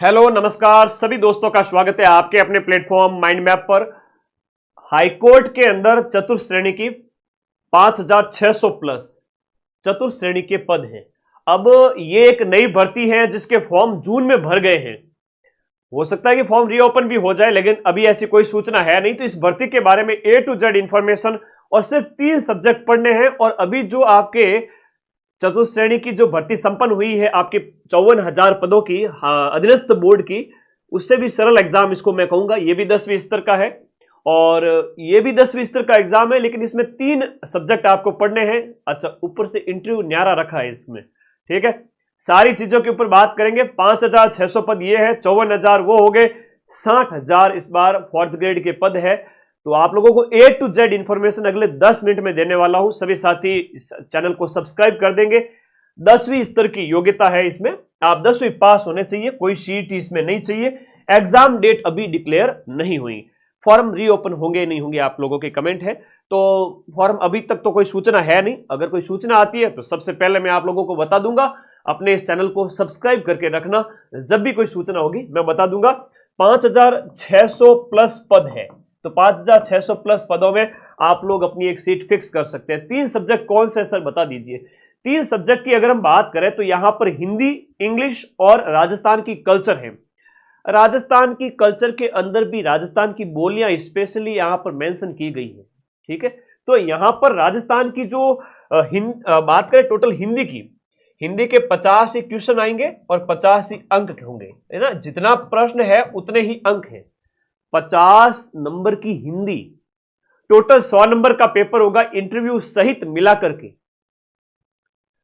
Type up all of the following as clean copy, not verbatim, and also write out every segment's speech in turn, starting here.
Hello नमस्कार सभी दोस्तों का स्वागत है आपके अपने प्लेटफॉर्म माइंड मैप पर। हाईकोर्ट के अंदर चतुर्थ श्रेणी की 5600 प्लस चतुर्थ श्रेणी के पद हैं। अब ये एक नई भर्ती है जिसके फॉर्म जून में भर गए हैं। हो सकता है कि फॉर्म रीओपन भी हो जाए, लेकिन अभी ऐसी कोई सूचना है नहीं। तो इस भर्ती के बारे में A to Z इंफॉर्मेशन और सिर्फ 3 सब्जेक्ट पढ़ने हैं। और अभी जो आपके चतुर्थ श्रेणी की जो भर्ती संपन्न हुई है आपके 54,000 पदों की अधीनस्थ बोर्ड की, उससे भी सरल एग्जाम इसको मैं कहूंगा। ये भी 10वीं स्तर का है और ये भी 10वीं स्तर का एग्जाम है, लेकिन इसमें 3 सब्जेक्ट आपको पढ़ने हैं। अच्छा, ऊपर से इंटरव्यू न्यारा रखा है इसमें, ठीक है। सारी चीजों के ऊपर बात करेंगे। 5,600 पद ये है, 54,000 वो हो गए, 60,000 इस बार 4th ग्रेड के पद है। तो आप लोगों को A to Z इंफॉर्मेशन अगले 10 मिनट में देने वाला हूं। सभी साथी इस चैनल को सब्सक्राइब कर देंगे। 10वीं स्तर की योग्यता है इसमें, आप 10वीं पास होने चाहिए, कोई CET इसमें नहीं चाहिए। एग्जाम डेट अभी डिक्लेयर नहीं हुई, फॉर्म रीओपन होंगे नहीं होंगे आप लोगों के कमेंट है। तो फॉर्म अभी तक तो कोई सूचना है नहीं। अगर कोई सूचना आती है तो सबसे पहले मैं आप लोगों को बता दूंगा। अपने इस चैनल को सब्सक्राइब करके रखना, जब भी कोई सूचना होगी मैं बता दूंगा। 5,600 प्लस पद है, तो 5,600 प्लस पदों में आप लोग अपनी एक सीट फिक्स कर सकते हैं। 3 सब्जेक्ट कौन से सर बता दीजिए। 3 सब्जेक्ट की अगर हम बात करें तो यहां पर हिंदी, इंग्लिश और राजस्थान की कल्चर है। राजस्थान की कल्चर के अंदर भी राजस्थान की बोलियां स्पेशली यहां पर मेंशन की गई है, ठीक है। तो यहां पर राजस्थान की जो बात करें टोटल हिंदी की, हिंदी के 50 ही क्वेश्चन आएंगे और 50 ही अंक होंगे, है ना। जितना प्रश्न है उतने ही अंक हैं। 50 नंबर की हिंदी, टोटल 100 नंबर का पेपर होगा इंटरव्यू सहित मिला करके।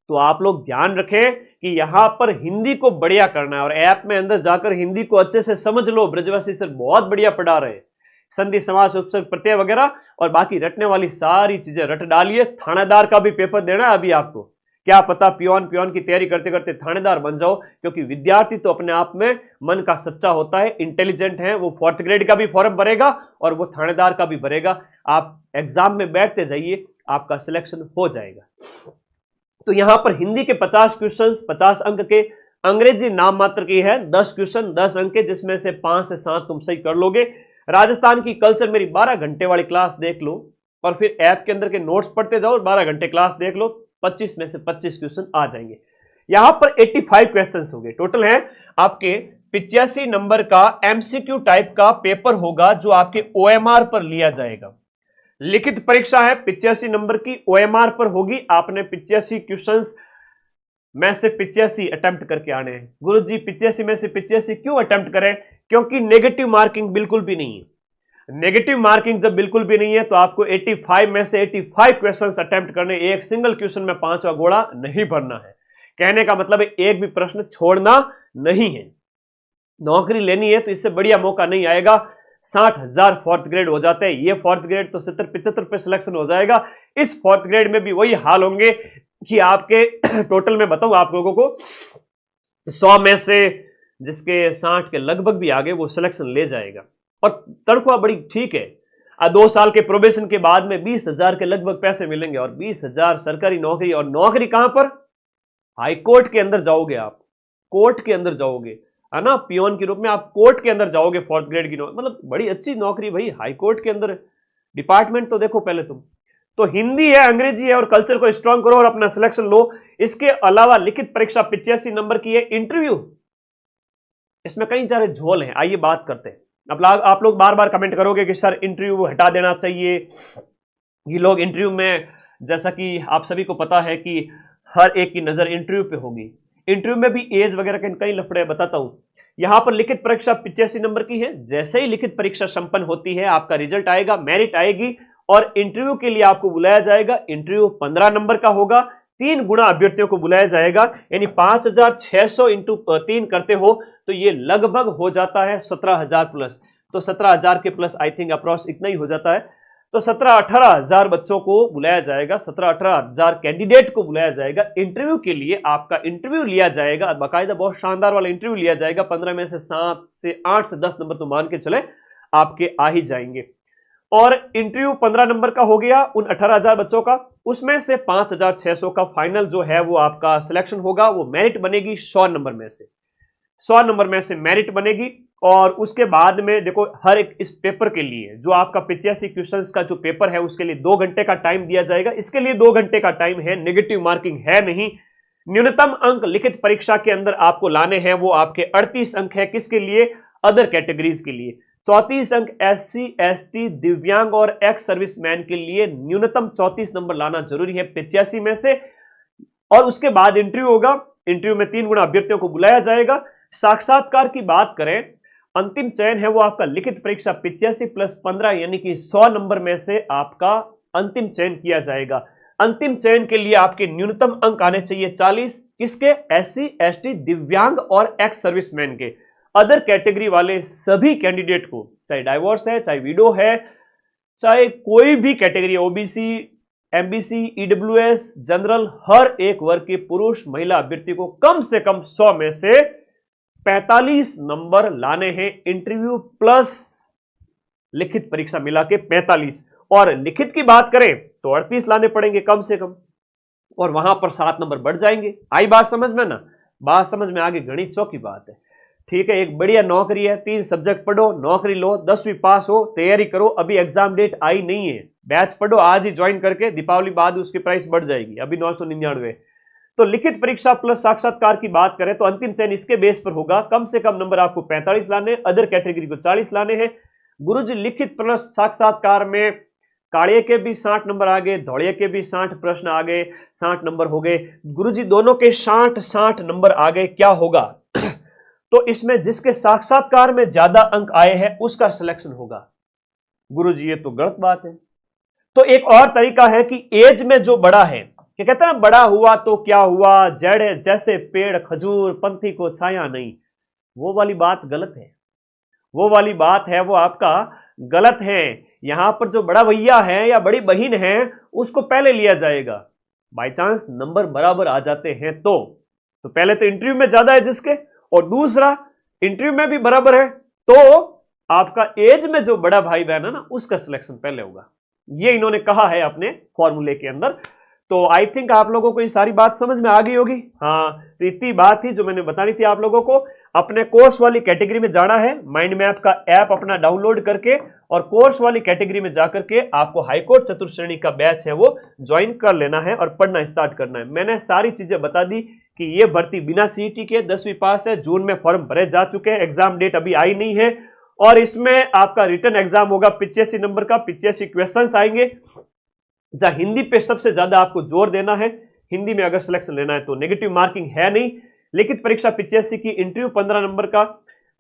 तो आप लोग ध्यान रखें कि यहां पर हिंदी को बढ़िया करना है और ऐप में अंदर जाकर हिंदी को अच्छे से समझ लो। ब्रजवासी सर बहुत बढ़िया पढ़ा रहे हैं, संधि समास उपसर्ग प्रत्यय वगैरह, और बाकी रटने वाली सारी चीजें रट डालिए। थानेदार का भी पेपर देना है अभी आपको, क्या पता पियोन की तैयारी करते करते थानेदार बन जाओ। क्योंकि विद्यार्थी तो अपने आप में मन का सच्चा होता है, इंटेलिजेंट है, वो 4th ग्रेड का भी फॉर्म भरेगा और वो थानेदार का भी भरेगा। आप एग्जाम में बैठते जाइए, आपका सिलेक्शन हो जाएगा। तो यहां पर हिंदी के 50 क्वेश्चन 50 अंक के, अंग्रेजी नाम मात्र की है 10 क्वेश्चन 10 अंक के, जिसमें से 5 से 7 तुम सही कर लोगे। राजस्थान की कल्चर मेरी 12 घंटे वाली क्लास देख लो और फिर ऐप के अंदर के नोट्स पढ़ते जाओ और 12 घंटे क्लास देख लो। 25 में से 25 क्वेश्चन आ जाएंगे। यहां पर 85 क्वेश्चन हो गए टोटल है। आपके 85 नंबर का MCQ टाइप का पेपर होगा जो आपके OMR पर लिया जाएगा। लिखित परीक्षा है 85 नंबर की, OMR पर होगी। आपने 85 क्वेश्चंस में से 85 अटेम्प्ट करके आने हैं। गुरुजी 85 में से 85 क्यों अटेम्प्ट करें? क्योंकि नेगेटिव मार्किंग बिल्कुल भी नहीं है। नेगेटिव मार्किंग जब बिल्कुल भी नहीं है तो आपको 85 में से 85 क्वेश्चंस अटेम्प्ट करने, एक सिंगल क्वेश्चन में 5वां घोड़ा नहीं भरना है। कहने का मतलब है एक भी प्रश्न छोड़ना नहीं है। नौकरी लेनी है तो इससे बढ़िया मौका नहीं आएगा। 60,000 4th ग्रेड हो जाते हैं, ये 4th ग्रेड तो 70-75 पे सिलेक्शन हो जाएगा। इस 4th ग्रेड में भी वही हाल होंगे कि आपके टोटल में बताऊं आप लोगों को 100 में से जिसके 60 के लगभग भी आगे वो सिलेक्शन ले जाएगा। और तनख्वाह बड़ी ठीक है। 2 साल के प्रोबेशन के बाद में 20,000 के लगभग पैसे मिलेंगे और 20,000 सरकारी नौकरी। और नौकरी कहां पर? हाईकोर्ट के अंदर जाओगे आप, कोर्ट के अंदर जाओगे, है ना। पियोन के रूप में आप कोर्ट के अंदर जाओगे। 4th ग्रेड की नौकरी मतलब बड़ी अच्छी नौकरी भाई, हाईकोर्ट के अंदर। डिपार्टमेंट तो देखो पहले तुम। तो हिंदी है, अंग्रेजी है और कल्चर को स्ट्रांग करो और अपना सिलेक्शन लो। इसके अलावा लिखित परीक्षा 85 नंबर की है। इंटरव्यू इसमें कई सारे झोल हैं, आइए बात करते हैं। अब आप लोग बार बार कमेंट करोगे कि सर इंटरव्यू हटा देना चाहिए। ये लोग इंटरव्यू में, जैसा कि आप सभी को पता है कि हर एक की नजर इंटरव्यू पे होगी। इंटरव्यू में भी एज वगैरह के कई लफड़े बताता हूं। यहां पर लिखित परीक्षा 85 नंबर की है। जैसे ही लिखित परीक्षा संपन्न होती है आपका रिजल्ट आएगा, मेरिट आएगी और इंटरव्यू के लिए आपको बुलाया जाएगा। इंटरव्यू 15 नंबर का होगा। 3 गुना अभ्यर्थियों को बुलाया जाएगा, यानी 5,600 इंटू 3 करते हो तो ये लगभग हो जाता है 17,000 प्लस। तो 17,000 के प्लस आई थिंक अप्रॉक्स इतना ही हो जाता है। तो 17-18 हजार बच्चों को बुलाया जाएगा, 17-18 हजार कैंडिडेट को बुलाया जाएगा इंटरव्यू के लिए। आपका इंटरव्यू लिया जाएगा, बाकायदा बहुत शानदार वाला इंटरव्यू लिया जाएगा। 15 में से 7 से 8 से 10 नंबर तो मान के चले आपके आ ही जाएंगे। और इंटरव्यू 15 नंबर का हो गया उन 18,000 बच्चों का। उसमें से 5,600 का फाइनल जो है वो आपका सिलेक्शन होगा, वो मेरिट बनेगी 100 नंबर में से। 100 नंबर में से मेरिट बनेगी। और उसके बाद में देखो, हर एक इस पेपर के लिए जो आपका 85 क्वेश्चंस का जो पेपर है उसके लिए 2 घंटे का टाइम दिया जाएगा। इसके लिए 2 घंटे का टाइम है, नेगेटिव मार्किंग है नहीं। न्यूनतम अंक लिखित परीक्षा के अंदर आपको लाने हैं, वो आपके 38 अंक है। किसके लिए? अदर कैटेगरीज के लिए। 34 अंक SC ST दिव्यांग और एक्स सर्विसमैन के लिए न्यूनतम 34 नंबर लाना जरूरी है 85 में से। और उसके बाद इंटरव्यू होगा। इंटरव्यू में 3 गुना अभ्यर्थियों को बुलाया जाएगा। साक्षात्कार की बात करें, अंतिम चयन है वो आपका लिखित परीक्षा 85 प्लस 15 यानी कि 100 नंबर में से आपका अंतिम चयन किया जाएगा। अंतिम चयन के लिए आपके न्यूनतम अंक आने चाहिए 40। किसके? SC ST दिव्यांग और एक्स सर्विसमैन के। अदर कैटेगरी वाले सभी कैंडिडेट को, चाहे डाइवोर्स है, चाहे विडो है, चाहे कोई भी category, OBC MBC EWS general, हर एक वर्ग के पुरुष महिला अभ्यर्थी को कम से कम 100 में से 45 नंबर लाने हैं। इंटरव्यू प्लस लिखित परीक्षा मिला के 45। और लिखित की बात करें तो 38 लाने पड़ेंगे कम से कम, और वहां पर 7 नंबर बढ़ जाएंगे। आई बात समझ में ना? बात समझ में आगे गणित चौकी बात है। ठीक है, एक बढ़िया नौकरी है, 3 सब्जेक्ट पढ़ो, नौकरी लो, 10वीं पास हो, तैयारी करो। अभी एग्जाम डेट आई नहीं है, बैच पढ़ो आज ही ज्वाइन करके, दीपावली बाद उसकी प्राइस बढ़ जाएगी, अभी 999। तो लिखित परीक्षा प्लस साक्षात्कार की बात करें तो अंतिम चयन इसके बेस पर होगा। कम से कम नंबर आपको 45 लाने, अदर कैटेगरी को 40 लाने हैं। गुरुजी लिखित प्लस साक्षात्कार में काड़िए के भी 60 नंबर आ गए, धौड़िए के भी 60 प्रश्न आ गए, 60 नंबर हो गए। गुरुजी दोनों के 60 नंबर आ गए। क्या होगा? तो इसमें जिसके साक्षात्कार में ज्यादा अंक आए हैं उसका सिलेक्शन होगा। गुरुजी ये तो गलत बात है। तो एक और तरीका है कि एज में जो बड़ा है, क्या कहते हैं, बड़ा हुआ तो क्या हुआ, जड़ जैसे पेड़ खजूर, पंथी को छाया नहीं, वो वाली बात गलत है। वो वाली बात है वो आपका गलत है। यहां पर जो बड़ा भैया है या बड़ी बहन है उसको पहले लिया जाएगा। बाई चांस नंबर बराबर आ जाते हैं तो पहले तो इंटरव्यू में ज्यादा है जिसके, और दूसरा इंटरव्यू में भी बराबर है, तो आपका एज में जो बड़ा भाई बहन है ना उसका सिलेक्शन पहले होगा। ये इन्होंने कहा है अपने फॉर्मूले के अंदर। तो आई थिंक आप लोगों को ये सारी बात समझ में आ गई होगी। हाँ, तो इतनी बात थी जो मैंने बतानी थी आप लोगों को। अपने कोर्स वाली कैटेगरी में जाना है, माइंड मैप का ऐप अपना डाउनलोड करके, और कोर्स वाली कैटेगरी में जाकर के आपको हाईकोर्ट चतुर्श्रेणी का बैच है वो ज्वाइन कर लेना है और पढ़ना स्टार्ट करना है। मैंने सारी चीजें बता दी कि ये भर्ती बिना CET के 10वीं पास है। जून में फॉर्म भरे जा चुके हैं, एग्जाम डेट अभी आई नहीं है, और इसमें आपका रिटर्न एग्जाम होगा 85 नंबर का, 85 क्वेश्चंस आएंगे। जहां हिंदी पे सबसे ज्यादा आपको जोर देना है, हिंदी में अगर सिलेक्शन लेना है तो नेगेटिव मार्किंग है नहीं। लिखित परीक्षा 85 की, इंटरव्यू 15 नंबर का।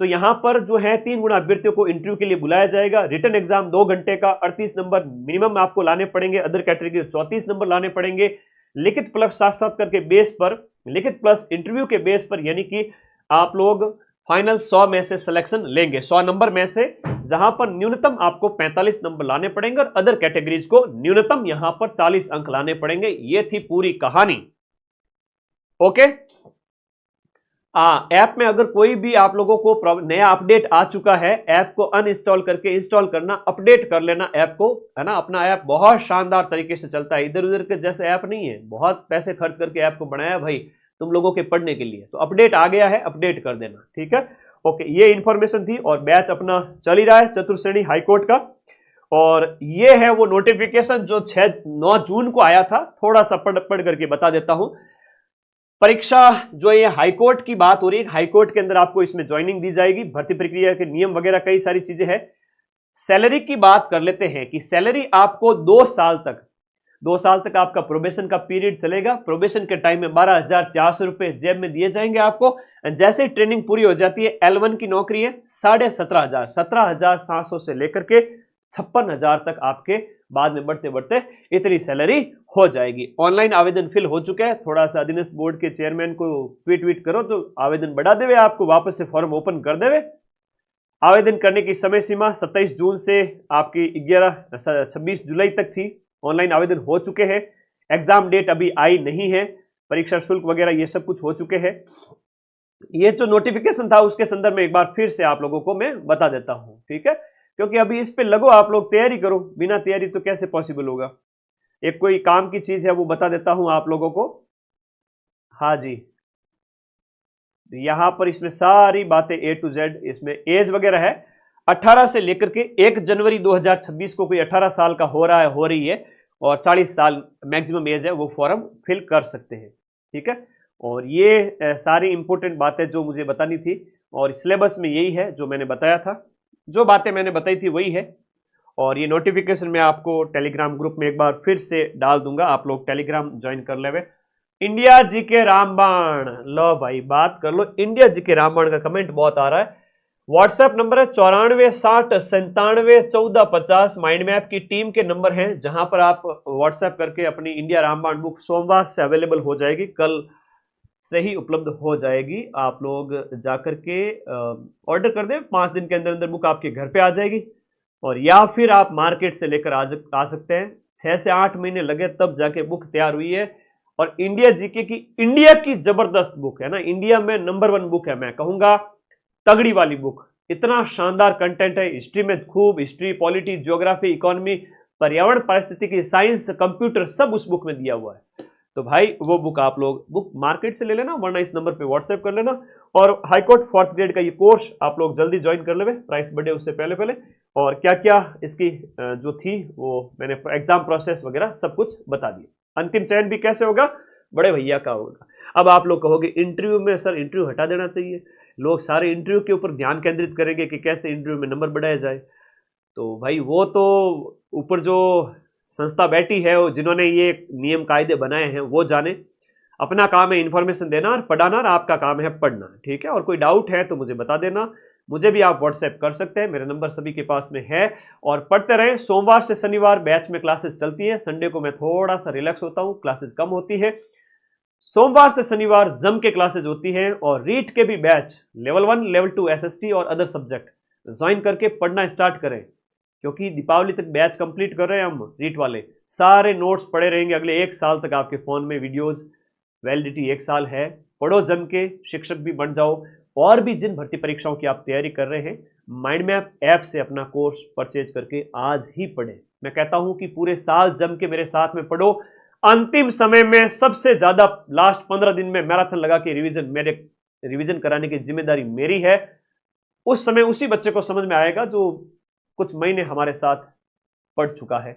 तो यहां पर जो है 3 गुना अभ्यर्थियों को इंटरव्यू के लिए बुलाया जाएगा। रिटर्न एग्जाम 2 घंटे का, 38 नंबर मिनिमम आपको लाने पड़ेंगे, अदर कैटेगरी 34 नंबर लाने पड़ेंगे। लिखित प्लस साक्षात्कार के बेस पर, लिखित प्लस इंटरव्यू के बेस पर, यानी कि आप लोग फाइनल 100 में से सिलेक्शन लेंगे, 100 नंबर में से, जहां पर न्यूनतम आपको 45 नंबर लाने पड़ेंगे और अदर कैटेगरीज को न्यूनतम यहां पर 40 अंक लाने पड़ेंगे। ये थी पूरी कहानी। ओके, ऐप में अगर कोई भी आप लोगों को नया अपडेट आ चुका है, ऐप को अनइंस्टॉल करके इंस्टॉल करना, अपडेट कर लेना ऐप को, है ना। अपना ऐप बहुत शानदार तरीके से चलता है, इधर उधर के जैसे ऐप नहीं है। बहुत पैसे खर्च करके ऐप को बनाया भाई तुम लोगों के पढ़ने के लिए, तो अपडेट आ गया है, अपडेट कर देना, ठीक है। ओके, ये इंफॉर्मेशन थी, और बैच अपना चल ही रहा है चतुर्श्रेणी हाईकोर्ट का। और ये है वो नोटिफिकेशन जो 9 जून को आया था। थोड़ा सा पढ़ करके बता देता हूं। परीक्षा जो ये हाईकोर्ट की बात हो रही है, हाईकोर्ट के अंदर आपको इसमें ज्वाइनिंग दी जाएगी, भर्ती प्रक्रिया के नियम वगैरह कई सारी चीजें हैं। सैलरी की बात कर लेते हैं कि सैलरी आपको 2 साल तक आपका प्रोबेशन का पीरियड चलेगा। प्रोबेशन के टाइम में 12,400 रुपए जेब में दिए जाएंगे आपको। जैसे ही ट्रेनिंग पूरी हो जाती है, L1 की नौकरी है, 17,500, 17,700 से लेकर के 56,000 तक आपके बाद में बढ़ते बढ़ते इतनी सैलरी हो जाएगी। ऑनलाइन आवेदन फिल हो चुका है। थोड़ा सा अधीनस्थ बोर्ड के चेयरमैन को ट्वीट करो तो आवेदन बढ़ा देवे, आपको वापस से फॉर्म ओपन कर देवे। आवेदन करने की समय सीमा 27 जून से आपकी 26 जुलाई तक थी। ऑनलाइन आवेदन हो चुके हैं। एग्जाम डेट अभी आई नहीं है। परीक्षा शुल्क वगैरह ये सब कुछ हो चुके हैं। ये जो नोटिफिकेशन था उसके संदर्भ में एक बार फिर से आप लोगों को मैं बता देता हूं, ठीक है, क्योंकि अभी इस पे लगो, आप लोग तैयारी करो। बिना तैयारी तो कैसे पॉसिबल होगा। एक कोई काम की चीज है वो बता देता हूं आप लोगों को। हाँ जी, यहां पर इसमें सारी बातें A to Z, इसमें एज वगैरह है 18 से लेकर के 1 जनवरी 2026 को कोई 18 साल का हो रहा है, हो रही है, और 40 साल मैक्सिमम एज है, वो फॉर्म फिल कर सकते हैं। ठीक है, और ये सारी इंपॉर्टेंट बातें जो मुझे बतानी थी, और सिलेबस में यही है जो मैंने बताया था, जो बातें मैंने बताई थी वही है। और ये नोटिफिकेशन मैं आपको टेलीग्राम ग्रुप में एक बार फिर से डाल दूंगा, आप लोग टेलीग्राम ज्वाइन कर लेवे। इंडिया जी के रामबाण, लो भाई बात कर लो, इंडिया जी के रामबाण का कमेंट बहुत आ रहा है। व्हाट्सएप नंबर है 9460971450, माइंड मैप की टीम के नंबर हैं, जहां पर आप व्हाट्सएप करके अपनी इंडिया रामबाण बुक सोमवार से अवेलेबल हो जाएगी, कल से ही उपलब्ध हो जाएगी। आप लोग जाकर के ऑर्डर कर दें, 5 दिन के अंदर अंदर बुक आपके घर पे आ जाएगी। और या फिर आप मार्केट से लेकर आ सकते हैं, 6 से 8 महीने लगे तब जाके बुक तैयार हुई है। और इंडिया जीके की, इंडिया की जबरदस्त बुक है ना, इंडिया में नंबर 1 बुक है, मैं कहूंगा तगड़ी वाली बुक। इतना शानदार कंटेंट है, हिस्ट्री में खूब, हिस्ट्री, पॉलिटी, ज्योग्राफी, इकोनॉमी, पर्यावरण, पारिस्थितिकी, साइंस, कंप्यूटर, सब उस बुक में दिया हुआ है। तो भाई वो बुक आप लोग बुक मार्केट से ले लेना, वरना इस नंबर पे व्हाट्सएप कर लेना। और हाईकोर्ट 4th ग्रेड का ये कोर्स आप लोग जल्दी ज्वाइन कर लेवे, प्राइस बढ़े उससे पहले पहले। और क्या क्या इसकी जो थी वो मैंने एग्जाम प्रोसेस वगैरह सब कुछ बता दिया। अंतिम चयन भी कैसे होगा, बड़े भैया का होगा। अब आप लोग कहोगे इंटरव्यू में सर इंटरव्यू हटा देना चाहिए, लोग सारे इंटरव्यू के ऊपर ध्यान केंद्रित करेंगे कि कैसे इंटरव्यू में नंबर बढ़ाया जाए। तो भाई वो तो ऊपर जो संस्था बैठी है, जिन्होंने ये नियम कायदे बनाए हैं, वो जाने। अपना काम है इन्फॉर्मेशन देना और पढ़ाना, और आपका काम है पढ़ना। ठीक है, और कोई डाउट है तो मुझे बता देना, मुझे भी आप व्हाट्सएप कर सकते हैं, मेरा नंबर सभी के पास में है। और पढ़ते रहें, सोमवार से शनिवार बैच में क्लासेस चलती है, संडे को मैं थोड़ा सा रिलैक्स होता हूँ, क्लासेस कम होती है। सोमवार से शनिवार जम के क्लासेज होती हैं, और रीट के भी बैच लेवल 1, लेवल 2 एसएसटी और अदर सब्जेक्ट ज्वाइन करके पढ़ना स्टार्ट करें, क्योंकि दीपावली तक बैच कंप्लीट कर रहे हैं हम। रीट वाले सारे नोट्स पड़े रहेंगे अगले 1 साल तक आपके फोन में, वीडियोस, वैलिडिटी 1 साल है। पढ़ो जम के, शिक्षक भी बन जाओ। और भी जिन भर्ती परीक्षाओं की आप तैयारी कर रहे हैं, माइंड मैप ऐप से अपना कोर्स परचेज करके आज ही पढ़े। मैं कहता हूं कि पूरे साल जम के मेरे साथ में पढ़ो, अंतिम समय में सबसे ज्यादा लास्ट 15 दिन में मैराथन लगा के रिवीजन कराने की जिम्मेदारी मेरी है। उस समय उसी बच्चे को समझ में आएगा जो कुछ महीने हमारे साथ पढ़ चुका है।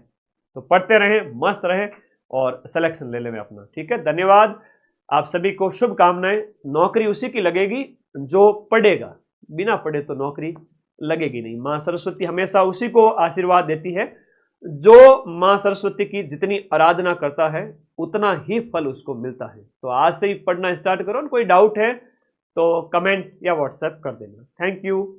तो पढ़ते रहें, मस्त रहें, और सिलेक्शन ले लें अपना। ठीक है, धन्यवाद आप सभी को, शुभकामनाएं। नौकरी उसी की लगेगी जो पढ़ेगा, बिना पढ़े तो नौकरी लगेगी नहीं। मां सरस्वती हमेशा उसी को आशीर्वाद देती है जो मां सरस्वती की जितनी आराधना करता है उतना ही फल उसको मिलता है। तो आज से ही पढ़ना स्टार्ट करो। कोई डाउट है तो कमेंट या व्हाट्सएप कर देना। Thank you.